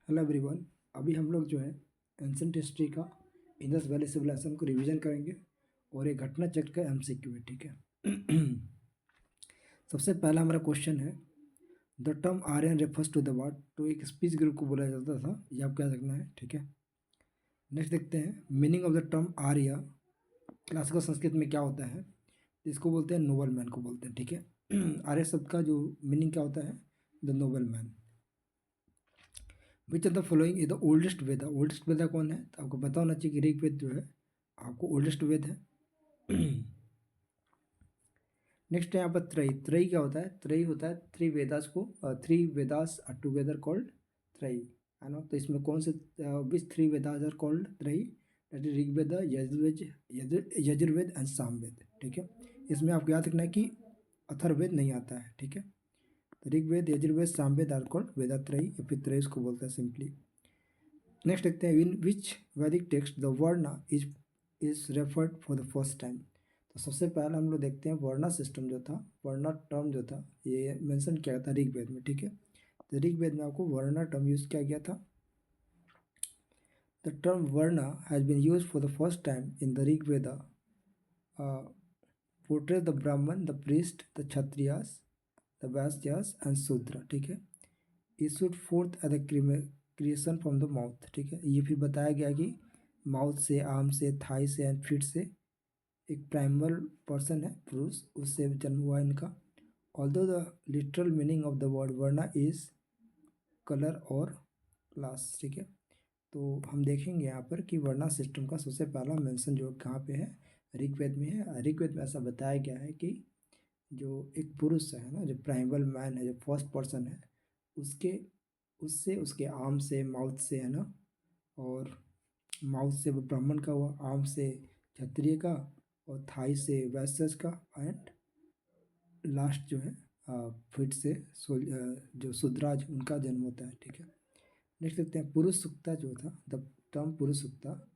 Hello everyone. अभी हम लोग जो है एंशंट हिस्ट्री का इंडस वैली सिविलाइजेशन को रिवीजन करेंगे और एक घटना चक्र का एमसीक्यू है, ठीक है। सबसे पहला हमारा क्वेश्चन है, the term Aryan refers to the word. तो एक स्पीच ग्रुप को बोला जाता था, ये आपको याद रखना है, ठीक है। नेक्स्ट देखते हैं, meaning of the term Arya classical Sanskrit में क्या होता है। इसको बोलते हैं नोबल मैन को बोलते हैं, ठीक है। आर्य शब्द का जो मीनिंग क्या होता है, the noble man. Which of the following is the oldest Veda. Oldest Veda कौन है, तो आपको पता होना चाहिए कि ऋग्वेद जो है आपको ओल्डेस्ट वेद है। नेक्स्ट है यहाँ पर त्रयी। त्रयी क्या होता है, त्रयी होता है थ्री वेदास को, three Vedas are together called Trayi, है ना। तो इसमें कौन से which three Vedas are called Trayi, that is Rigveda, Yajurveda and Samaveda, ठीक है। इसमें आपको याद रखना है कि अथर्ववेद नहीं आता है, ठीक है। तो ऋग्वेद, यजुर्वेद, सामवेद आर कॉल्ड वेदात्रयी, या फिर त्रयी को बोलते हैं सिंपली। नेक्स्ट देखते हैं, in which Vedic text the varna is referred for the first time. तो सबसे पहले हम लोग देखते हैं वर्णा सिस्टम जो था, वर्णा टर्म जो था, ये मेंशन किया था ऋग्वेद में, ठीक है। तो ऋग्वेद में आपको वर्णा टर्म यूज किया गया था। The term varna has been used for the first time in the Rigveda, portrays the Brahmin, the priest, the Kshatriyas, the Vaishyas and Shudra, ठीक है। Issued forth at the creation from the mouth, ठीक है। ये फिर बताया गया कि माउथ से, आर्म से, थाई से एंड फीट से एक प्राइमल पर्सन है, पुरुष, उससे जन्म हुआ इनका। Although the literal meaning of the word varna is colour or class, ठीक है। तो हम देखेंगे यहाँ पर कि वर्णा सिस्टम का सबसे पहला मेंशन जो कहाँ पे है, ऋग्वेद में है। ऋग्वेद में ऐसा बताया गया है कि जो एक पुरुष है ना, जो प्राइमल मैन है, जो फर्स्ट पर्सन है, उसके उससे उसके आर्म से, माउथ से, है ना, और माउथ से वो ब्राह्मण का हुआ, आर्म से क्षत्रिय का, और थाई से वैश्य का, एंड लास्ट जो है फिट से जो शूद्राज, उनका जन्म होता है, ठीक है। नेक्स्ट देखते हैं, पुरुष सुक्ता जो था, the term Purusha Sukta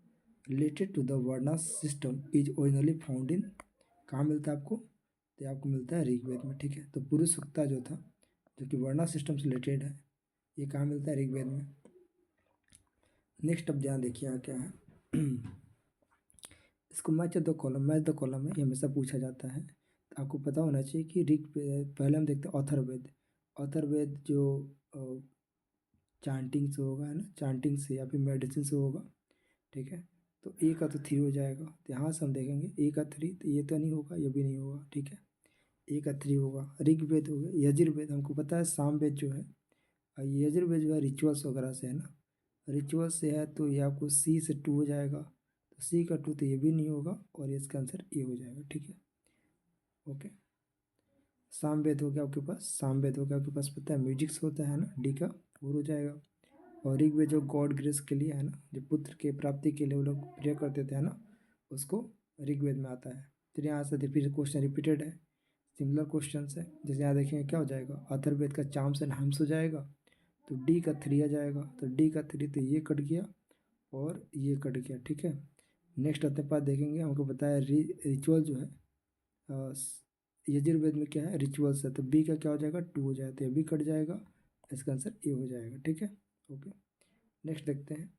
related to the varna system is originally found in, कहाँ मिलता है आपको, तो आपको मिलता है ऋग्वेद में, ठीक है। तो पुरुष सुक्ता जो था, जो कि वर्णा सिस्टम से रिलेटेड है, ये कहाँ मिलता है, ऋग्वेद में। नेक्स्ट अब ध्यान देखिए यहाँ क्या है। इसको मैच द कॉलम है, ये हमेशा पूछा जाता है। तो आपको पता होना चाहिए कि पहले हम देखते हैं अथर्ववेद। अथर्ववेद जो चांटिंग से होगा, है ना, चांटिंग से या फिर मेडिसिन से होगा, ठीक है। तो ए का तो थ्री हो जाएगा, तो यहाँ से हम देखेंगे ए का थ्री, तो ये तो नहीं होगा, ये भी नहीं होगा, ठीक है। ए का थ्री होगा। ऋग्वेद हो गया, यजुर्वेद हमको पता है, सामवेद जो है, और यजुर्वेद जो है रिचुअल्स वगैरह से है ना, रिचुअल से है, तो ये आपको सी से टू हो जाएगा, तो सी का टू तो ये भी नहीं होगा, और इसका आंसर ए हो जाएगा, ठीक है। ओके, सामवेद हो गया आपके पास, सामवेद हो गया आपके पास, पता है म्यूजिक से होता है ना, डी का फोर हो जाएगा। और ऋग्वेद जो गॉड ग्रेस के लिए है ना, जो पुत्र के प्राप्ति के लिए वो लोग प्रेयर करते थे, है ना, उसको ऋग्वेद में आता है। फिर यहाँ से फिर क्वेश्चन रिपीटेड है, सिमिलर क्वेश्चन है। जैसे यहाँ देखेंगे क्या हो जाएगा, अथर्ववेद का चाम से हम्स हो जाएगा, तो डी का थ्री आ जाएगा, तो डी का थ्री, तो ये कट गया और ये कट गया, ठीक है। नेक्स्ट अपने पास देखेंगे, हमको बताया रिचुअल जो है, यजुर्वेद में क्या है, रिचुअल्स है, तो बी का क्या हो जाएगा, टू हो जाएगा, तो ये भी कट जाएगा, इसका आंसर ए हो जाएगा, ठीक है। ओके, नेक्स्ट देखते हैं।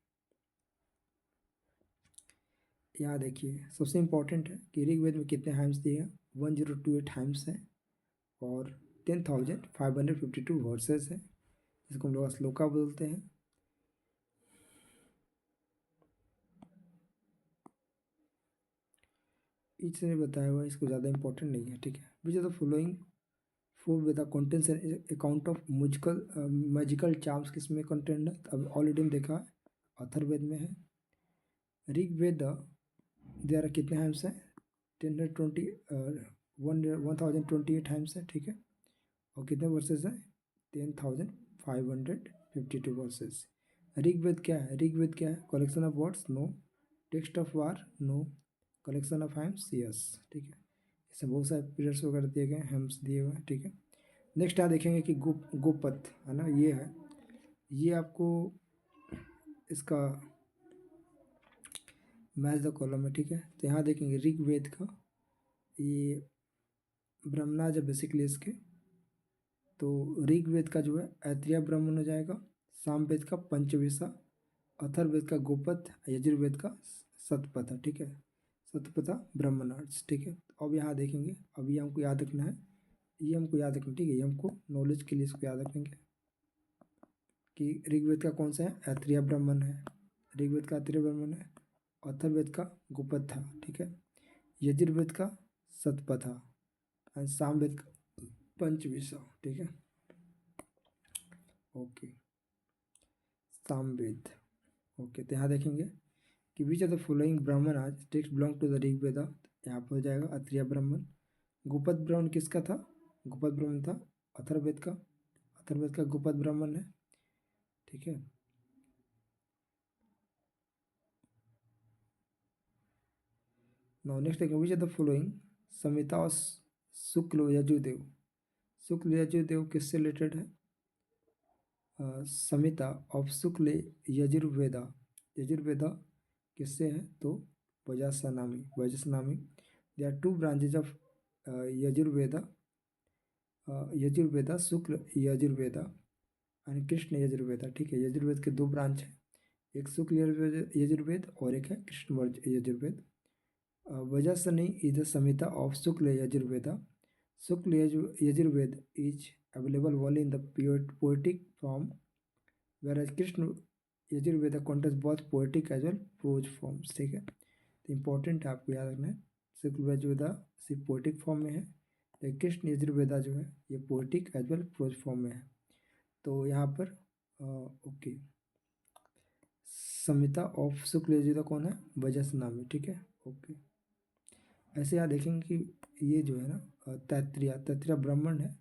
यहाँ देखिए सबसे इंपॉर्टेंट है कि ऋग्वेद में कितने हाइम्स दिए हैं, 1028 हाइम्स हैं, और 10,552 वर्सेस हैं, जिसको हम लोग श्लोका बोलते हैं। इसने बताया हुआ, इसको ज़्यादा इंपॉर्टेंट नहीं है, ठीक है। Which are the following four Veda contents an account of magical charms, किस में कंटेंट है, अब ऑलरेडी हम देखा है, अथर्ववेद में है। ऋग्वेद देर कितने हाइम्स हैं, 1020 1028 हाइम्स है, ठीक है। और कितने वर्सेस हैं, 10,552 वर्सेस। ऋग्वेद क्या है, ऋग्वेद क्या है, collection of words, no. Text of war, no. Collection of hymns, yes, ठीक है। इसमें बहुत सारे पीरियड्स वगैरह दिए गए, हेम्स दिए हुए हैं, ठीक है। नेक्स्ट यहाँ देखेंगे कि गोपथ है ना, ये है, ये आपको इसका मैच द कॉलम है, ठीक है। तो यहाँ देखेंगे ऋग्वेद का, ये ब्रह्मराज है बेसिकली इसके, तो ऋग्वेद का जो है ऐत्रेय ब्राह्मण हो जाएगा, सामवेद का पंचविशा, अथर्ववेद का गोपथ, यजुर्वेद का शतपथ, ठीक है, शतपथा ब्रह्मणार्थ, ठीक है। अब यहाँ देखेंगे, अब ये हमको याद रखना है, ये हमको याद रखना, ठीक है, ये हमको नॉलेज के लिए इसको याद रखेंगे कि ऋग्वेद का कौन सा है, ऐत्रेय ब्राह्मण है, ऋग्वेद का ऐत्रेय ब्राह्मण है, अथर्ववेद का गोपथा, ठीक है, यजुर्वेद का शतपथा एंड सामवेद का पंचविशा, ठीक है। ओके, सामवेद, ओके, तो यहाँ देखेंगे कि विच ऑफ द फॉलोइंग ब्राह्मण आज text belong to the Rigveda, यहाँ पर हो जाएगा अत्रिया ब्राह्मण। गोपद ब्राह्मण किसका था, गोपद ब्राह्मण था अथर्ववेद का, अथर्ववेद का गोपद ब्राह्मण है, ठीक है। नाउ नेक्स्ट देखेंगे which of the following Samhita और शुक्ल यजुर्वेद, शुक्ल यजुर्वेद किससे रिलेटेड है, संहिता ऑफ शुक्ल यजुर्वेदा, यजुर्वेदा किससे है, तो Vajasaneyi, Vajasaneyi. They are two branches of Yajurveda, Yajurveda Shukla Yajurveda and Krishna Yajurveda, ठीक है। यजुर्वेद के दो ब्रांच हैं, एक शुक्ल यजुर्वेद और एक है Krishna Yajurveda. Vajasaneyi is the Samhita of Shukla Yajurveda, Shukla Yajurveda is available only in the poetic form, whereas Krishna Yajurveda contains both poetic as well prose forms, ठीक है। तो इम्पोर्टेंट है, आपको याद रखना है, शुक्ल यजुर्वेदा सिर्फ पोएटिक फॉर्म में है, लेकिन कृष्ण यजुर्वेदा जो है ये poetic as well prose form में है। तो यहाँ पर ओके, संहिता ऑफ शुक्ल यजुर्वेदा कौन है, वजसनामी, ठीक है। ओके, ऐसे यहाँ देखेंगे कि ये जो है ना तैत्रिया, तैत्रिया ब्राह्मण है,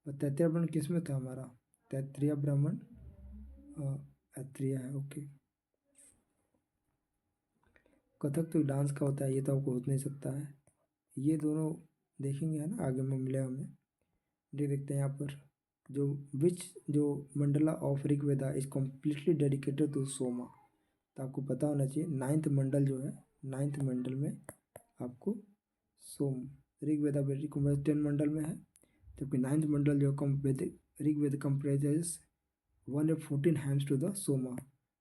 और तैत्रिया ब्राह्मण किस में था हमारा, तैत्रिया ब्राह्मण ऐत्रेय है, ओके। कथक तो डांस का होता है, ये तो आपको हो नहीं सकता है, ये दोनों देखेंगे है ना आगे में मिले हमें। देखते हैं यहाँ पर जो विच जो mandala of Rigveda is completely dedicated to Soma, तो आपको पता होना चाहिए नाइन्थ मंडल जो है, नाइन्थ मंडल में आपको सोम, ऋग्वेदा वैदिक 10 मंडल में है, जबकि नाइन्थ मंडल जो Rigveda comprises 114 hymns to the Soma,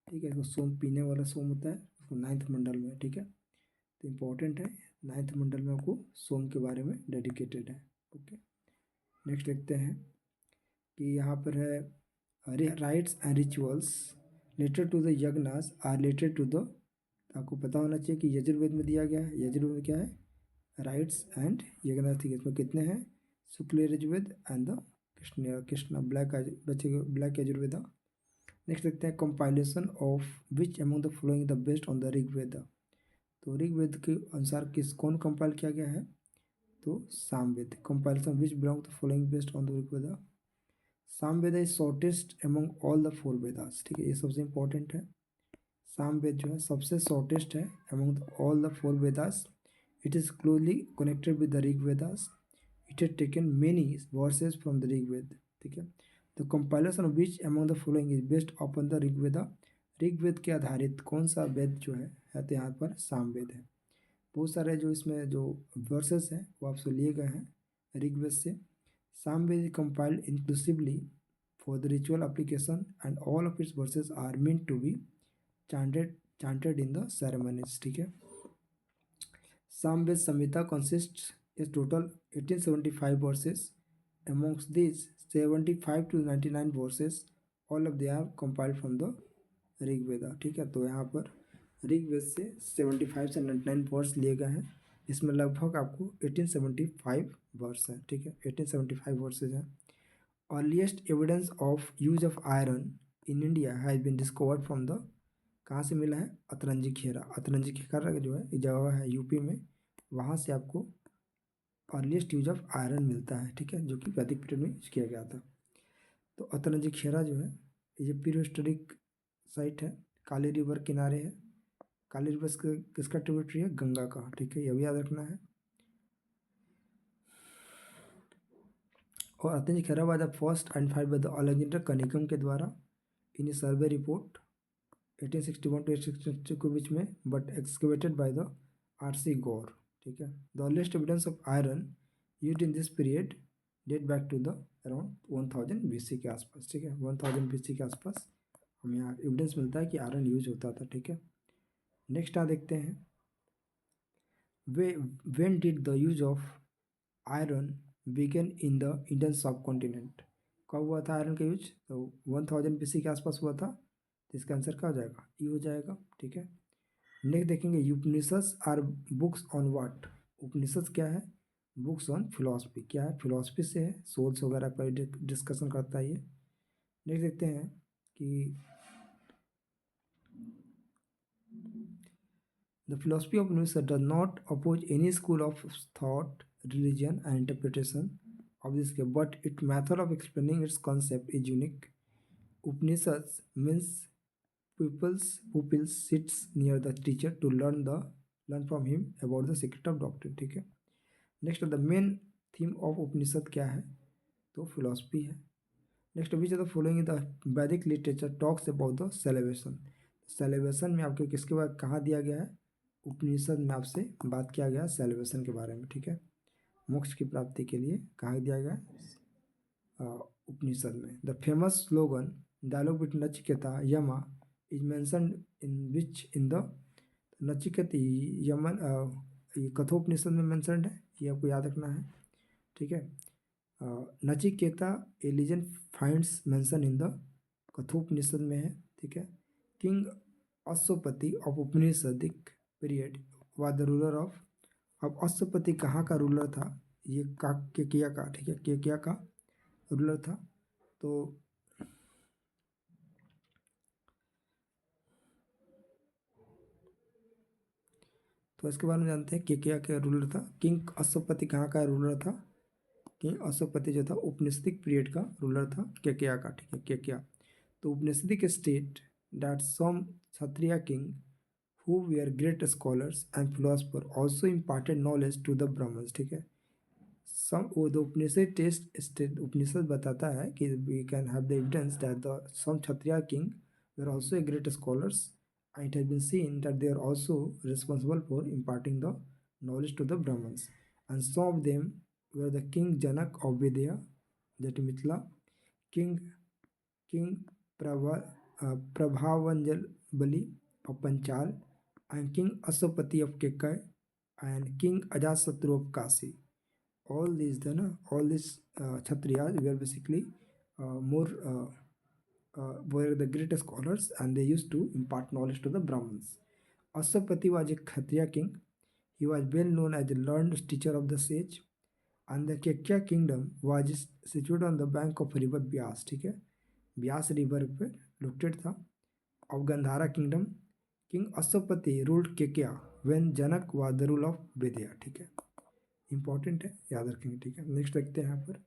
ठीक है। तो सोम पीने वाला सोम होता है, उसको नाइन्थ मंडल में, ठीक है। तो इम्पोर्टेंट है, नाइन्थ मंडल में आपको सोम के बारे में डेडिकेटेड है, ओके। नेक्स्ट देखते हैं कि यहाँ पर है rites and rituals related to the yajnas are related to the, आपको पता होना चाहिए कि यजुर्वेद में दिया गया है, यजुर्वेद में क्या है, राइट्स एंड यज्ञास, ठीक है। इसमें कितने हैं, Shukla Yajurveda and the Krishna black, बच्चे ब्लैक यजुर्वेदा। नेक्स्ट देखते हैं compilation of which among the following the based on the Rigveda, तो ऋग्वेद के अनुसार कौन कंपाइल किया गया है, तो Samaveda. Compilation which belong the following based on the Rigveda, Samaveda is shortest among all the 4 Vedas, ठीक है, ये सबसे इंपॉर्टेंट है। सामवेद जो है सबसे शॉर्टेस्ट है among all the 4 Vedas, it is closely connected with the Rigvedas, it has taken many verses from the Rigveda, ठीक है। The compilation of which among the following is based upon the Rigveda, Rigveda के आधारित कौन सा वेद जो है तो यहाँ पर सामवेद है। बहुत सारे जो इसमें जो वर्सेस हैं वो आपसे लिए गए हैं ऋग्वेद से। Samaveda compiled inclusively for the ritual application and all of its verses are meant to be chanted in the ceremonies, ठीक है। सामवेद संहिता consists a total 1875 verses. Amongst these 75 to 99 verses all of they are compiled from the Rigveda, ठीक है। तो यहाँ पर ऋग्वेद से 75 से 99 verse लिए गए हैं, इसमें लगभग आपको 1875 वर्स है, ठीक है, 1875 वर्सेज हैं। Earliest evidence of use of iron in India has been discovered from the, कहाँ से मिला है, अतरंजी खेरा, अतरंजी खेरा जो है जगह है यूपी में, वहाँ से आपको अर्लीस्ट यूज ऑफ आयरन मिलता है, ठीक है, जो कि वैदिक पीरियड में यूज किया गया था। तो अतरंजी खेरा जो है ये प्री हिस्टोरिक साइट है, काली रिवर किनारे है, काली रिवर किसका ट्रिब्यूटरी है, गंगा का, ठीक है, ये भी याद रखना है। और Atranji Khera was the first identified by the Alexander Cunningham के द्वारा इन सर्वे रिपोर्ट 1861 to 1862 के बीच में, but excavated by the R C. Gaur, ठीक है। The earliest evidence of iron used in this period date back to the around 1000 BC के आसपास, ठीक है, 1000 BC के आसपास हमें यहाँ एविडेंस मिलता है कि आयरन यूज होता था, ठीक है। नेक्स्ट यहाँ देखते हैं, when did the use of iron begin in the Indian subcontinent. कब हुआ था आयरन का यूज? तो 1000 BC के आसपास हुआ था। तो इसका आंसर क्या हो जाएगा? ई हो जाएगा, ठीक है। नेक्स्ट देखेंगे, उपनिषद आर बुक्स ऑन व्हाट। उपनिषद क्या है? Books on philosophy. क्या है? फिलोसफी से है, सोल्स वगैरह पर डिस्कशन करता है ये। नेक्स्ट देखते हैं कि the philosophy of Upanishad does not oppose any school of thought, religion, and interpretation of this, but its method of explaining its concept is unique. Upanishads means pupils sits near the teacher to learn from him about the secret of doctrine, ठीक है। Next the main theme of Upanishad क्या है? तो philosophy है। Next, which of the following the Vedic literature talks about the celebration. Celebration में आपके किसके बारे कहाँ दिया गया है? उपनिषद में आपसे बात किया गया सेलिब्रेशन के बारे में, ठीक है। मोक्ष की प्राप्ति के लिए कहाँ दिया गया? उपनिषद में। The famous slogan dialogue between Nachiketa Yama is mentioned in which in the Nachiket Yaman, ये कठोपनिषद में मेंशन्ड है, ये आपको याद रखना है, ठीक है। Nachiketa a legend finds mention in the Kathopanishad में है, ठीक है। King Ashwapati of Upanishadic period was the ruler of. अब अश्वपति कहाँ का रूलर था? ये केकिया का, ठीक है, केकिया का रूलर था। तो इसके बारे में जानते हैं, केकिया का रूलर था। किंग अश्वपति कहाँ का रूलर था? किंग अश्वपति जो था उपनिषदिक पीरियड का रूलर था, केकिया का, ठीक है, केकिया। तो Upanishadic state that some Kshatriya king who were great scholars and philosophers also imparted knowledge to the Brahmins, ठीक है। some the उपनिषद टेस्ट उपनिषद बताता है कि we can have the evidence that the some Kshatriya king were also a great scholars, and it has been seen that they are also responsible for imparting the knowledge to the Brahmins, and some of them were the King Janak of Vidya, that Mithila, King Prabhavanjal Bali of Panchal, and King Asapati of Kekai, and King Ajasatru of Kasi. All these Kshatriyas were basically more were the great scholars, and they used to impart knowledge to the Brahmins. Asapati was a Kshatriya king. He was well known as a learned teacher of the sage, and the Kekya kingdom was situated on the bank of river Vyas, ठीक है, Vyas river पर located था। Of Gandhara kingdom, king Ashwapati ruled Kekaya when Janaka was the rule of Vidya, ठीक है। Important है, याद रखेंगे, ठीक है। नेक्स्ट देखते हैं यहाँ पर,